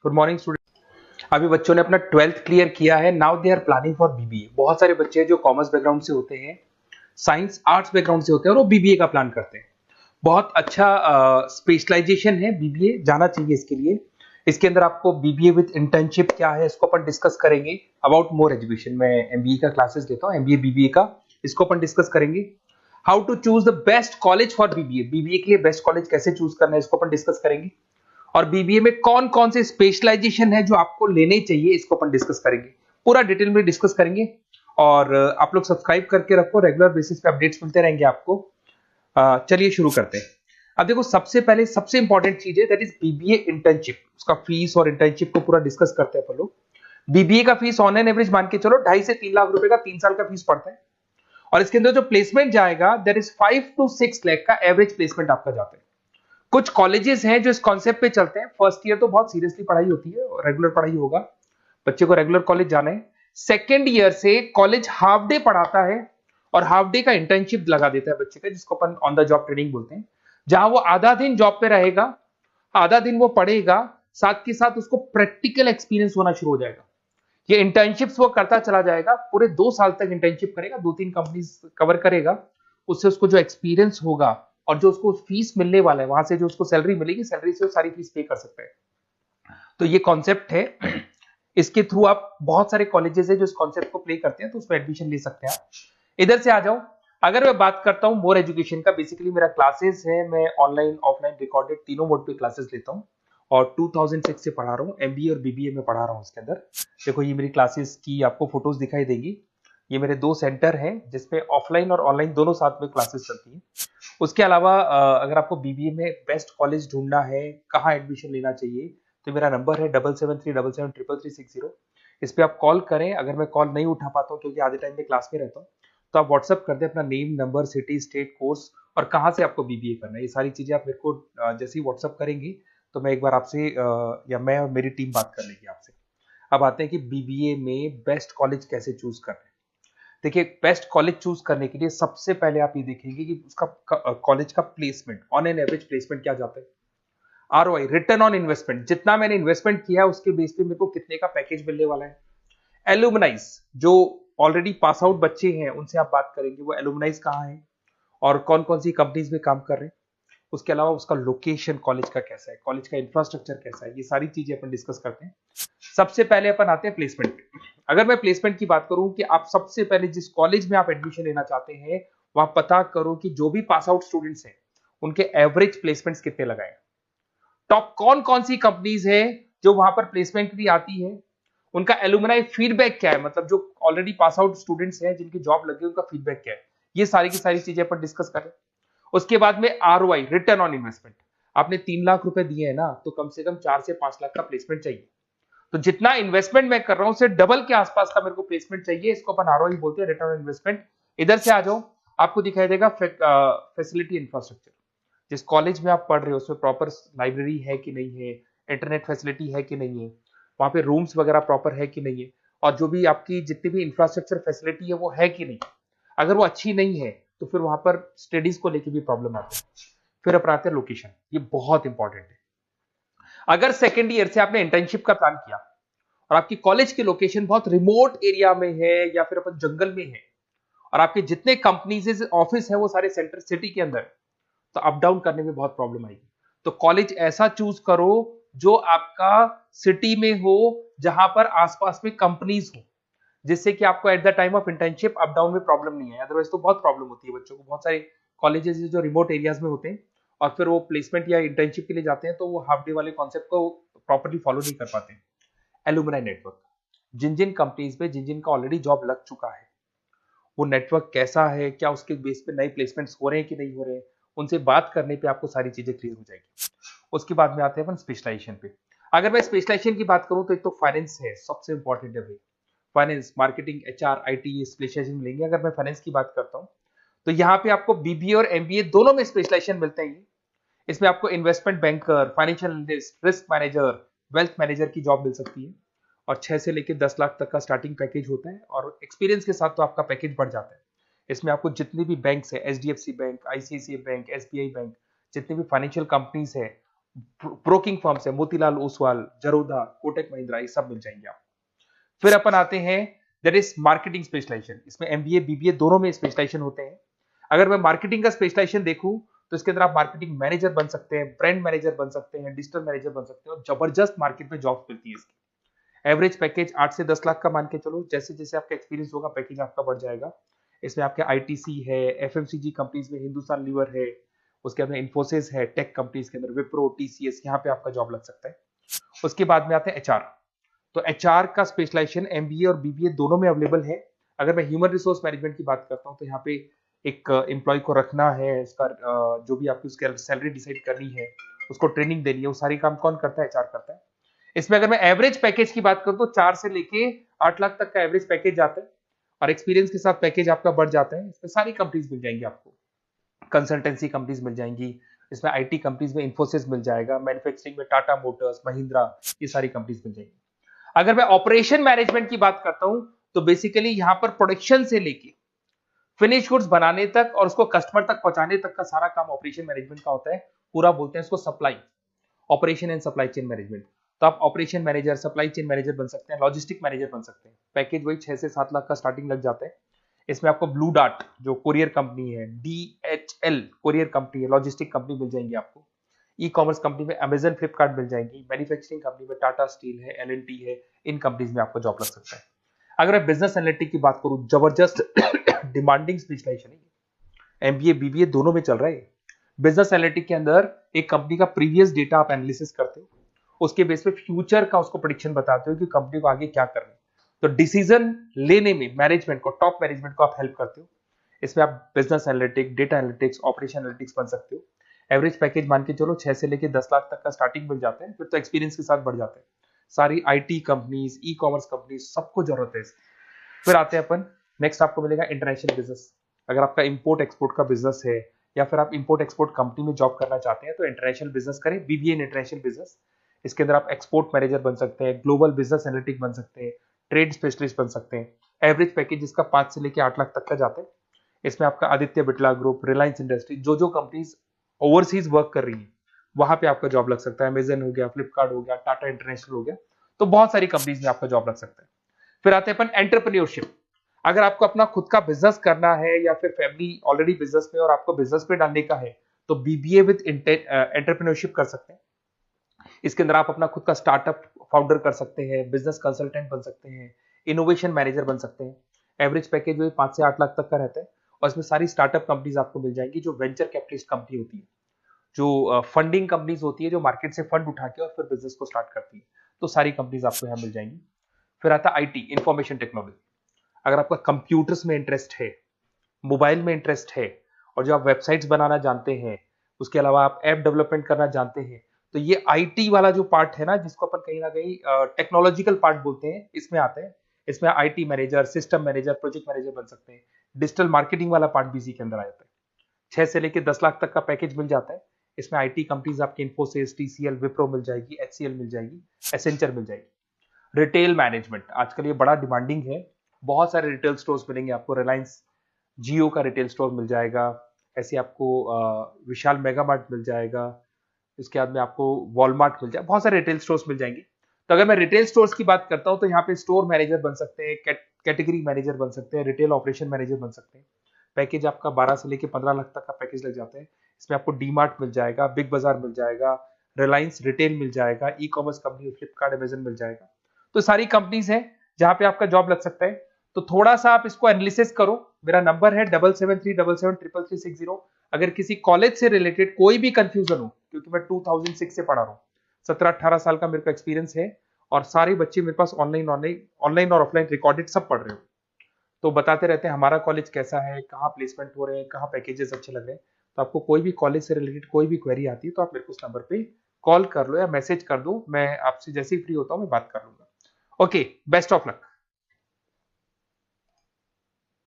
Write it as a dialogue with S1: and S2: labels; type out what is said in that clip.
S1: Good morning student. अभी बच्चों ने अपना 12th क्लियर किया है। Now they are planning for BBA. बहुत सारे बच्चे हैं जो कॉमर्स बैकग्राउंड से होते हैं, साइंस आर्ट्स बैकग्राउंड से होते हैं और वो बीबीए का प्लान करते हैं। बहुत अच्छा स्पेशलाइजेशन है, बीबीए जाना चाहिए इसके लिए। इसके अंदर आपको बीबीए विद इंटर्नशिप क्या है इसको अपन डिस्कस करेंगे। अबाउट मोर एजुकेशन, मैं एमबीए का क्लासेस लेता हूँ, एमबीए बीबीए का, इसको अपन डिस्कस करेंगे। How to choose the best college for BBA, BBA के लिए बेस्ट कॉलेज कैसे चूज करना है इसको अपन डिस्कस करेंगे। और बीबीए में कौन कौन से स्पेशलाइजेशन है जो आपको लेने चाहिए इसको अपन डिस्कस करेंगे, पूरा डिटेल में डिस्कस करेंगे। और आप लोग सब्सक्राइब करके रखो, रेगुलर बेसिस पे अपडेट्स मिलते रहेंगे आपको। चलिए शुरू करते हैं। अब देखो, सबसे पहले सबसे इंपॉर्टेंट चीज है दैट इज बीबीए इंटर्नशिप। उसका फीस और इंटर्नशिप को पूरा डिस्कस करते हैं अपन लोग। बीबीए का फीस ऑन एन एवरेज मान के चलो 2.5 से 3 लाख रुपए का 3 साल का फीस पड़ता है। और इसके अंदर जो प्लेसमेंट जाएगा दैट इज 5 to 6 लाख का एवरेज प्लेसमेंट आपका जाता है। कुछ कॉलेजेस हैं जो इस कॉन्सेप्ट पे चलते हैं। फर्स्ट ईयर तो बहुत सीरियसली पढ़ाई होती है, रेगुलर पढ़ाई होगा, बच्चे को रेगुलर कॉलेज जाना है। सेकेंड ईयर से कॉलेज हाफ डे पढ़ाता है और हाफ डे का इंटर्नशिप लगा देता है बच्चे का, जिसको अपन ऑन द जॉब ट्रेनिंग बोलते हैं, जहां वो आधा दिन जॉब पे रहेगा, आधा दिन वो पढ़ेगा, साथ के साथ उसको प्रैक्टिकल एक्सपीरियंस होना शुरू हो जाएगा। ये इंटर्नशिप्स वो करता चला जाएगा, पूरे 2 साल तक इंटर्नशिप करेगा, 2-3 कंपनीज कवर करेगा। उससे उसको जो एक्सपीरियंस होगा और जो उसको फीस मिलने वाला है, वहां से जो उसको सैलरी मिलेगी, सैलरी से वो सारी फीस पे कर सकता है। तो ये कॉन्सेप्ट है, इसके थ्रू आप बहुत सारे कॉलेजेस है जो इस कॉन्सेप्ट को प्ले करते हैं, तो उसमें एडमिशन ले सकते हैं आप। इधर से आ जाओ। अगर मैं बात करता हूं मोर एजुकेशन का, बेसिकली मेरा क्लासेस है, मैं ऑनलाइन ऑफलाइन रिकॉर्डेड तीनों मोड पे क्लासेस लेता हूं और 2006 से पढ़ा रहा हूं। एमबीए और बीबीए में पढ़ा रहा हूं। इसके अंदर देखो, ये मेरी क्लासेस की आपको फोटोज दिखाई देगी। ये मेरे 2 सेंटर हैं जिसपे ऑफलाइन और ऑनलाइन दोनों साथ में क्लासेस चलती हैं। उसके अलावा अगर आपको बीबीए में बेस्ट कॉलेज ढूंढना है, कहाँ एडमिशन लेना चाहिए, तो मेरा नंबर है 7737733360। इस पे आप कॉल करें। अगर मैं कॉल नहीं उठा पाता हूँ क्योंकि आधे टाइम में क्लास में रहता हूँ, तो आप व्हाट्सअप कर दें अपना name, number, city, state, course और कहाँ से आपको बीबीए करना है। ये सारी चीजें आप मेरे को जैसे ही व्हाट्सअप करेंगे तो मैं एक बार आपसे या मैं और मेरी टीम बात कर लेगी आपसे। अब आते हैं कि बीबीए में बेस्ट कॉलेज कैसे चूज करना है। देखिए, बेस्ट कॉलेज चूज करने के लिए सबसे पहले आप ये देखेंगे कि उसका कॉलेज का placement, on an average placement क्या जाता है। आरओआई, रिटर्न ऑन इन्वेस्टमेंट, जितना मैंने इन्वेस्टमेंट किया है उसके बेस पे मेरे को कितने का पैकेज मिलने वाला है। एलुमनाइज, जो ऑलरेडी पास आउट बच्चे हैं उनसे आप बात करेंगे, वो एलुमनाइज कहाँ है और कौन कौन सी कंपनीज में काम कर रहे हैं। उसके अलावा उसका लोकेशन कॉलेज का कैसा है, कॉलेज का इंफ्रास्ट्रक्चर कैसा है, ये सारी चीजें अपन डिस्कस करते हैं। सबसे पहले अपन आते हैं प्लेसमेंट पे। अगर मैं प्लेसमेंट की बात करूं कि आप सबसे पहले जिस कॉलेज में आप एडमिशन लेना चाहते हैं, वहां पता करो कि जो भी पास आउट स्टूडेंट्स हैं उनके एवरेज प्लेसमेंट्स कितने लगाए। टॉप कौन कौन सी कंपनीज है जो वहां पर प्लेसमेंट भी आती है, उनका एलुमनाई फीडबैक क्या है, मतलब जो ऑलरेडी पास आउट स्टूडेंट्स हैं जिनकी जॉब लगी उनका फीडबैक क्या है। ये सारी की सारी चीजें अपन डिस्कस करें। उसके बाद में आरओआई, रिटर्न ऑन इन्वेस्टमेंट। आपने 3 लाख रुपए दिए हैं ना, तो कम से कम 4 से 5 लाख का प्लेसमेंट चाहिए। तो जितना इन्वेस्टमेंट मैं कर रहा हूं उससे डबल के आसपास का मेरे को प्लेसमेंट चाहिए। इसको अपन आरओआई बोलते हैं, रिटर्न ऑन इन्वेस्टमेंट। इधर से आ जाओ, आपको दिखाई देगा फैसिलिटी इंफ्रास्ट्रक्चर। जिस कॉलेज में आप पढ़ रहे हो उसमें प्रॉपर लाइब्रेरी है कि नहीं है, इंटरनेट फैसिलिटी है कि नहीं है, वहां पे रूम्स वगैरह प्रॉपर है कि नहीं है, और जो भी आपकी जितनी भी इंफ्रास्ट्रक्चर फैसिलिटी है वो है कि नहीं। अगर वो अच्छी नहीं है तो फिर वहां पर स्टडीज को लेके भी प्रॉब्लम आती है। फिर अपनाते हैं लोकेशन, ये बहुत इंपॉर्टेंट है। अगर सेकेंड ईयर से आपने इंटर्नशिप का प्लान किया और आपकी कॉलेज की लोकेशन बहुत रिमोट एरिया में है या फिर अपन जंगल में है और आपके जितने कंपनीज ऑफिस है वो सारे सेंटर सिटी के अंदर है, तो अप डाउन करने में बहुत प्रॉब्लम आएगी। तो कॉलेज ऐसा चूज करो जो आपका सिटी में हो, जहां पर आसपास में कंपनीज हो, जिससे कि आपको at the time of internship up down में प्रॉब्लम नहीं है। अदरवाइज तो बहुत प्रॉब्लम होती है बच्चों को। बहुत सारे कॉलेजेस जो रिमोट एरियाज में होते हैं और फिर वो प्लेसमेंट या इंटर्नशिप के लिए जाते हैं तो वो हाफ डे वाले कॉन्सेप्ट को प्रॉपरली फॉलो नहीं कर पाते। एलुमनाई नेटवर्क, जिन जिन कंपनीज में जिन जिन का ऑलरेडी जॉब लग चुका है, वो नेटवर्क कैसा है, क्या उसके बेस पे नए प्लेसमेंट्स हो रहे हैं कि नहीं हो रहे हैं, उनसे बात करने पे आपको सारी चीजें क्लियर हो जाएगी। उसके बाद में आते हैं अपन स्पेशलाइजेशन पे। अगर मैं स्पेशलाइजेशन की बात करूं तो एक तो फाइनेंस है, सबसे इंपॉर्टेंट है भाई। Finance, marketing, HR, IT specialisation मिलेंगे। अगर मैं फाइनेंस की बात करता हूं तो यहाँ पे आपको बीबीए और एमबीए दोनों में स्पेशलाइजेशन मिलते हैं। इसमें आपको investment banker, financial analyst, risk manager, wealth manager की जॉब मिल सकती है और 6 से लेकर 10 लाख तक का स्टार्टिंग पैकेज होता है और एक्सपीरियंस के साथ तो आपका पैकेज बढ़ जाता है। इसमें आपको जितनी भी बैंक्स है, HDFC bank, ICICI bank, SBI bank, जितनी भी फाइनेंशियल कंपनीज है, ब्रोकिंग फर्म्स है, मोतीलाल ओसवाल, जरोधा, कोटक महिंद्रा, ये सब मिल जाएंगे आप। फिर अपन आते हैं दैट इज मार्केटिंग स्पेशलाइजेशन। इसमें एमबीए बीबीए दोनों में स्पेशलाइजेशन होते हैं। अगर मैं मार्केटिंग का स्पेशलाइजेशन देखूं तो इसके अंदर आप मार्केटिंग मैनेजर बन सकते हैं, ब्रांड मैनेजर बन सकते हैं, डिजिटल मैनेजर बन सकते हैं, और जबरदस्त मार्केट में जॉब मिलती है इसकी। एवरेज पैकेज 8 से 10 लाख का मान के चलो, जैसे जैसे आपका एक्सपीरियंस होगा पैकेज आपका बढ़ जाएगा। इसमें आपके आईटीसी है, एफएमसीजी कंपनीज में हिंदुस्तान लीवर है, उसके अंदर इन्फोसिस है, टेक कंपनीज के अंदर विप्रो, टीसीएस, यहाँ पे आपका जॉब लग सकता है। उसके बाद में आते हैं एचआर। तो एचआर का स्पेशलाइजेशन एमबीए और बीबीए दोनों में अवेलेबल है। अगर मैं ह्यूमन रिसोर्स मैनेजमेंट की बात करता हूँ तो यहाँ पे एक एम्प्लॉय को रखना है, उसका जो भी आपकी उसकी सैलरी डिसाइड करनी है, उसको ट्रेनिंग देनी है, वो सारी काम कौन करता है? एचआर करता है। इसमें अगर मैं एवरेज पैकेज की बात करूं तो 4 से लेके 8 लाख तक का एवरेज पैकेज जाता है, और एक्सपीरियंस के साथ पैकेज आपका बढ़ जाता है। इसमें सारी कंपनीज मिल जाएंगी आपको, कंसल्टेंसी कंपनीज मिल जाएंगी, इसमें आईटी कंपनीज में इन्फोसिस मिल जाएगा, मैन्युफैक्चरिंग में टाटा मोटर्स, महिंद्रा, ये सारी कंपनीज मिल जाएंगी। अगर मैं ऑपरेशन मैनेजमेंट की बात करता हूं तो बेसिकली यहां पर प्रोडक्शन से लेके फिनिश गुड्स बनाने तक और उसको कस्टमर तक पहुंचाने तक का सारा काम ऑपरेशन मैनेजमेंट का होता है। पूरा बोलते हैं इसको supply, operation and supply chain management. तो आप operation manager, supply chain manager बन सकते हैं, लॉजिस्टिक मैनेजर बन सकते हैं। पैकेज वही 6 से 7 लाख का स्टार्टिंग लग जाता है। इसमें आपको ब्लू डार्ट जो कोरियर कंपनी है, डीएचएल कोरियर कंपनी है, लॉजिस्टिक कंपनी मिल जाएंगी आपको। ई कॉमर्स कंपनी में अमेजन, फ्लिपकार्ट मिल जाएंगी। मैन्युफैक्चरिंग कंपनी में टाटा स्टील है, एलएनटी है, इन कंपनीज में आपको जॉब लग सकता है। अगर मैं बिजनेस एनालिटिक की बात करूं, जबरदस्त डिमांडिंग स्पेशलाइजेशन है, एमबीए बीबीए दोनों में चल रहा है। बिजनेस एनालिटिक के अंदर एक कंपनी का प्रीवियस डेटा आप एनालिसिस करते हो, उसके बेस पे फ्यूचर का उसको प्रेडिक्शन बताते हो कि कंपनी को आगे क्या करना है। तो डिसीजन लेने में मैनेजमेंट को, टॉप मैनेजमेंट को आप हेल्प करते हो। इसमें आप business analytic, data analytics, operation analytics बन सकते हो। एवरेज पैकेज मान के चलो 6 से लेके 10 लाख तक का स्टार्टिंग मिल जाता है, फिर तो एक्सपीरियंस के साथ बढ़ जाता है। सारी IT companies, e commerce companies, सबको जरूरत है इसकी। फिर आते हैं अपन, नेक्स्ट आपको मिलेगा इंटरनेशनल बिजनेस। अगर आपका इंपोर्ट एक्सपोर्ट का बिजनेस है या फिर आप इंपोर्ट एक्सपोर्ट कंपनी में जॉब करना चाहते हैं तो इंटरनेशनल बिजनेस करें, बीबीए इन इंटरनेशनल बिजनेस। इसके अंदर आप एक्सपोर्ट मैनेजर बन सकते हैं, ग्लोबल बिजनेस एनालिटिक बन सकते हैं, ट्रेड स्पेशलिस्ट बन सकते हैं। एवरेज पैकेज इसका 5 से लेकर 8 लाख तक का जाता है। इसमें आपका आदित्य बिरला ग्रुप, रिलायंस इंडस्ट्री, जो कंपनीज ओवरसीज वर्क कर रही है वहां पे आपका जॉब लग सकता है। अमेजन हो गया, फ्लिपकार्ट हो गया, टाटा इंटरनेशनल हो गया, तो बहुत सारी कंपनीज में आपका जॉब लग सकता है। फिर आते हैं अपन एंटरप्रेन्योरशिप। अगर आपको अपना खुद का बिजनेस करना है या फिर फैमिली ऑलरेडी बिजनेस में और आपको बिजनेस पे डालने का है तो बीबीए विद एंटरप्रेन्योरशिप कर सकते हैं। इसके अंदर आप अपना खुद का स्टार्टअप फाउंडर कर सकते हैं, बिजनेस कंसल्टेंट बन सकते हैं, इनोवेशन मैनेजर बन सकते हैं। एवरेज पैकेज जो 5 से 8 लाख तक का रहता है, और इसमें सारी स्टार्टअप कंपनीज आपको मिल जाएंगी जो वेंचर कैपिटलिस्ट कंपनी होती है, जो फंडिंग कंपनीज होती है, जो मार्केट से फंड उठा के और फिर बिजनेस को स्टार्ट करती है। तो सारी कंपनीज आपको यहाँ मिल जाएंगी। फिर आता है आईटी, इंफॉर्मेशन टेक्नोलॉजी। अगर आपका कंप्यूटर्स में इंटरेस्ट है, मोबाइल में इंटरेस्ट है, और जो आप वेबसाइट्स बनाना जानते हैं, उसके अलावा आप ऐप डेवलपमेंट करना जानते हैं, तो ये आईटी वाला जो पार्ट है ना, जिसको अपन कहीं ना कहीं टेक्नोलॉजिकल पार्ट बोलते हैं, इसमें आता है। इसमें IT manager, system manager, project manager बन सकते हैं। डिजिटल मार्केटिंग वाला पार्ट भी इसी के अंदर आ जाता है। 6 से लेकर 10 लाख तक का पैकेज मिल जाता है। इसमें आईटी कंपनीज आपकी इन्फोसिस, टीसीएल, विप्रो मिल जाएगी, एचसीएल मिल जाएगी, एसेंचर मिल जाएगी। रिटेल मैनेजमेंट आजकल ये बड़ा डिमांडिंग है। बहुत सारे रिटेल स्टोर्स मिलेंगे आपको। रिलायंस जियो का रिटेल स्टोर मिल जाएगा, ऐसे आपको विशाल मेगा मार्ट मिल जाएगा, इसके बाद में आपको वॉलमार्ट मिल जाएगा, बहुत सारे रिटेल स्टोर्स मिल जाएंगे। तो अगर मैं रिटेल स्टोर्स की बात करता हूं तो यहाँ पे स्टोर मैनेजर बन सकते हैं, कैटेगरी मैनेजर बन सकते हैं, रिटेल ऑपरेशन मैनेजर बन सकते हैं। पैकेज आपका 12 से लेकर 15 लाख तक का पैकेज लग जाता है। इसमें आपको डी मार्ट मिल जाएगा, बिग बाजार मिल जाएगा, रिलायंस रिटेल मिल जाएगा, e commerce company Flipkart, Amazon मिल जाएगा। तो सारी कंपनीज है जहां पे आपका जॉब लग सकता है। तो थोड़ा सा आप इसको एनालिसिस करो। मेरा नंबर है 7737733360। अगर किसी कॉलेज से रिलेटेड कोई भी कंफ्यूजन हो, क्योंकि मैं 2006 से पढ़ा रहा हूँ, 17-18 साल का मेरे को एक्सपीरियंस है, और सारे बच्चे मेरे पास ऑनलाइन और ऑफलाइन रिकॉर्डेड सब पढ़ रहे हो, तो बताते रहते हैं हमारा कॉलेज कैसा है, कहाँ प्लेसमेंट हो रहे हैं, कहाँ पैकेजेस अच्छे लग रहे हैं। तो आपको कोई भी कॉलेज से रिलेटेड कोई भी क्वेरी आती है तो आप मेरे को उस नंबर पे कॉल कर लो या मैसेज कर दो, मैं आपसे जैसे ही फ्री होता हूँ मैं बात कर लूंगा। Okay, best of luck.